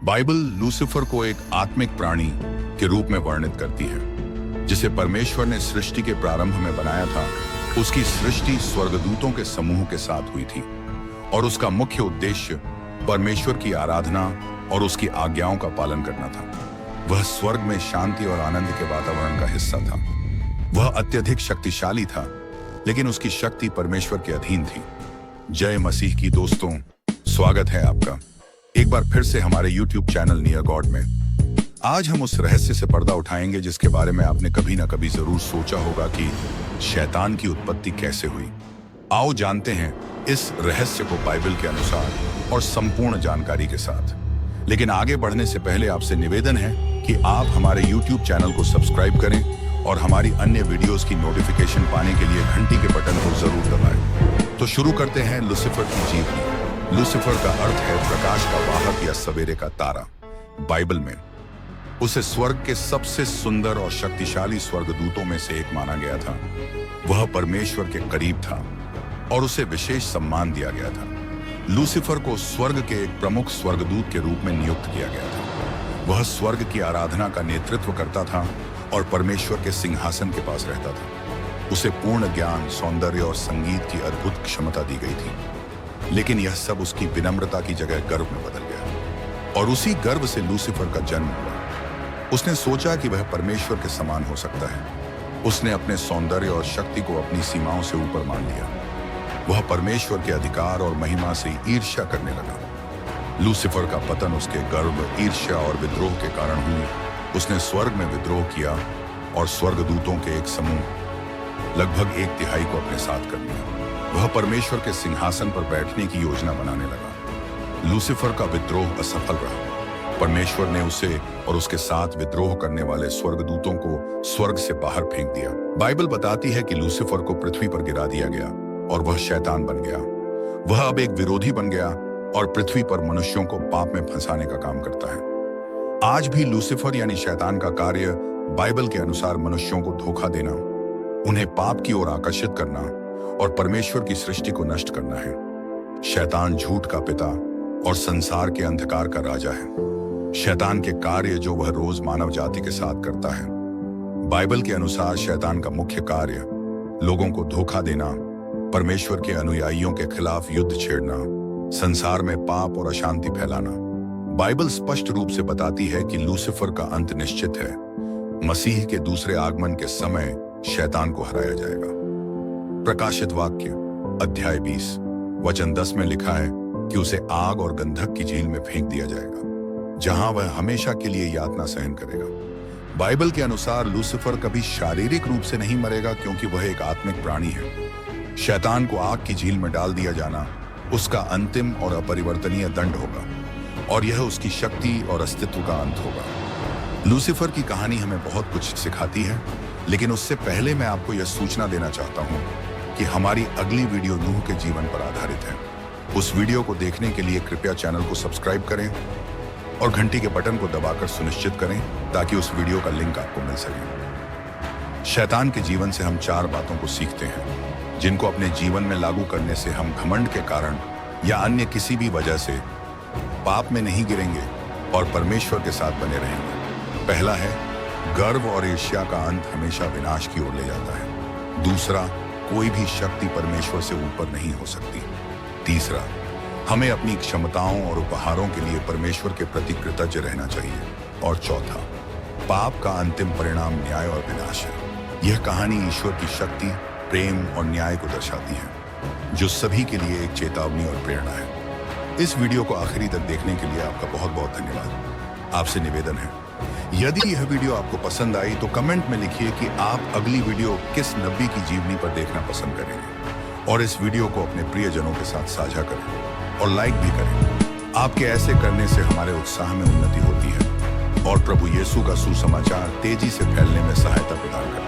Bible Lucifer को एक आत्मिक प्राणी के रूप में वर्णित करती है, जिसे परमेश्वर ने सृष्टि के प्रारंभ में बनाया था। उसकी सृष्टि स्वर्गदूतों के समूह के साथ हुई थी और उसका मुख्य उद्देश्य परमेश्वर की आराधना और उसकी आज्ञाओं का पालन करना था। वह स्वर्ग में शांति और आनंद के वातावरण का हिस्सा था। वह अत्यधिक शक्तिशाली था, लेकिन उसकी शक्ति परमेश्वर के अधीन थी। जय मसीह की दोस्तों, स्वागत है आपका एक बार फिर से हमारे YouTube चैनल नियर गॉड में। आज हम उस रहस्य से पर्दा उठाएंगे जिसके बारे में आपने कभी ना कभी जरूर सोचा होगा कि शैतान की उत्पत्ति कैसे हुई। आओ जानते हैं इस रहस्य को बाइबल के अनुसार और संपूर्ण जानकारी के साथ। लेकिन आगे बढ़ने से पहले आपसे निवेदन है कि आप हमारे YouTube चैनल को सब्सक्राइब करें और हमारी अन्य वीडियोस की नोटिफिकेशन पाने के लिए घंटी के बटन को जरूर दबाएं। तो शुरू करते हैं लूसीफर की जीवनी। लूसीफर का अर्थ है प्रकाश का वाहक या सवेरे का तारा। बाइबल में उसे स्वर्ग के सबसे सुंदर और शक्तिशाली स्वर्गदूतों में से एक माना गया था। वह परमेश्वर के करीब था और उसे विशेष सम्मान दिया गया था। लूसीफर को स्वर्ग के एक प्रमुख स्वर्गदूत के रूप में नियुक्त किया गया था। वह स्वर्ग की आराधना का नेतृत्व करता था और परमेश्वर के सिंहासन के पास रहता था। उसे पूर्ण ज्ञान, सौंदर्य और संगीत की अद्भुत क्षमता दी गई थी, लेकिन यह सब उसकी विनम्रता की जगह गर्व में बदल गया और उसी गर्व से लूसीफर का जन्म हुआ। उसने सोचा कि वह परमेश्वर के समान हो सकता है। उसने अपने सौंदर्य और शक्ति को अपनी सीमाओं से ऊपर मान लिया। वह परमेश्वर के अधिकार और महिमा से ईर्ष्या करने लगा। लूसीफर का पतन उसके गर्व, ईर्ष्या और विद्रोह के कारण हुई। उसने स्वर्ग में विद्रोह किया और स्वर्गदूतों के एक समूह, लगभग 1/3 को अपने साथ कर लिया। वह परमेश्वर के सिंहासन पर बैठने की योजना बनाने लगा। लूसीफर का विद्रोह असफल रहा। परमेश्वर ने उसे और उसके साथ विद्रोह करने वाले स्वर्गदूतों को स्वर्ग से बाहर फेंक दिया। बाइबल बताती है कि लूसीफर को पृथ्वी पर गिरा दिया गया और वह शैतान बन गया। वह अब एक विरोधी बन गया और पृथ्वी पर मनुष्यों को पाप में फंसाने का काम करता है। आज भी लूसीफर यानी शैतान का कार्य बाइबल के अनुसार मनुष्यों को धोखा देना, उन्हें पाप की ओर आकर्षित करना और परमेश्वर की सृष्टि को नष्ट करना है। शैतान झूठ का पिता और संसार के अंधकार का राजा है। शैतान के कार्य जो वह रोज मानव जाति के साथ करता है। बाइबल के अनुसार शैतान का मुख्य कार्य लोगों को धोखा देना, परमेश्वर के अनुयायियों के खिलाफ युद्ध छेड़ना, संसार में पाप और अशांति फैलाना। बाइबल स्पष्ट रूप से बताती है कि लूसीफर का अंत निश्चित है। मसीह के दूसरे आगमन के समय शैतान को हराया जाएगा। प्रकाशित वाक्य अध्याय 20 वचन 10 में लिखा है कि उसे आग और गंधक की झील में फेंक दिया जाएगा, जहां वह हमेशा के लिए यातना सहन करेगा। बाइबल के अनुसार लूसीफर कभी शारीरिक रूप से नहीं मरेगा, क्योंकि वह एक आत्मिक प्राणी है। शैतान को आग की झील में डाल दिया जाना उसका अंतिम और अपरिवर्तनीय दंड होगा और यह उसकी शक्ति और अस्तित्व का अंत होगा। लूसीफर की कहानी हमें बहुत कुछ सिखाती है, लेकिन उससे पहले मैं आपको यह सूचना देना चाहता हूं कि हमारी अगली वीडियो नूह के जीवन पर आधारित है। उस वीडियो को देखने के लिए कृपया चैनल को सब्सक्राइब करें और घंटी के बटन को दबाकर सुनिश्चित करें ताकि उस वीडियो का लिंक आपको मिल सके। शैतान के जीवन से हम 4 बातों को सीखते हैं, जिनको अपने जीवन में लागू करने से हम घमंड के कारण या अन्य किसी भी वजह से पाप में नहीं गिरेंगे और परमेश्वर के साथ बने रहेंगे। पहला है, गर्व और ईर्ष्या का अंत हमेशा विनाश की ओर ले जाता है। दूसरा, कोई भी शक्ति परमेश्वर से ऊपर नहीं हो सकती। तीसरा, हमें अपनी क्षमताओं और उपहारों के लिए परमेश्वर के प्रति कृतज्ञ रहना चाहिए। और चौथा, पाप का अंतिम परिणाम न्याय और विनाश है। यह कहानी ईश्वर की शक्ति, प्रेम और न्याय को दर्शाती है, जो सभी के लिए एक चेतावनी और प्रेरणा है। इस वीडियो को आखिरी तक देखने के लिए आपका बहुत बहुत धन्यवाद। आपसे निवेदन है, यदि यह वीडियो आपको पसंद आई तो कमेंट में लिखिए कि आप अगली वीडियो किस नबी की जीवनी पर देखना पसंद करेंगे और इस वीडियो को अपने प्रियजनों के साथ साझा करें और लाइक भी करें। आपके ऐसे करने से हमारे उत्साह में उन्नति होती है और प्रभु यीशु का सुसमाचार तेजी से फैलने में सहायता प्रदान करता है।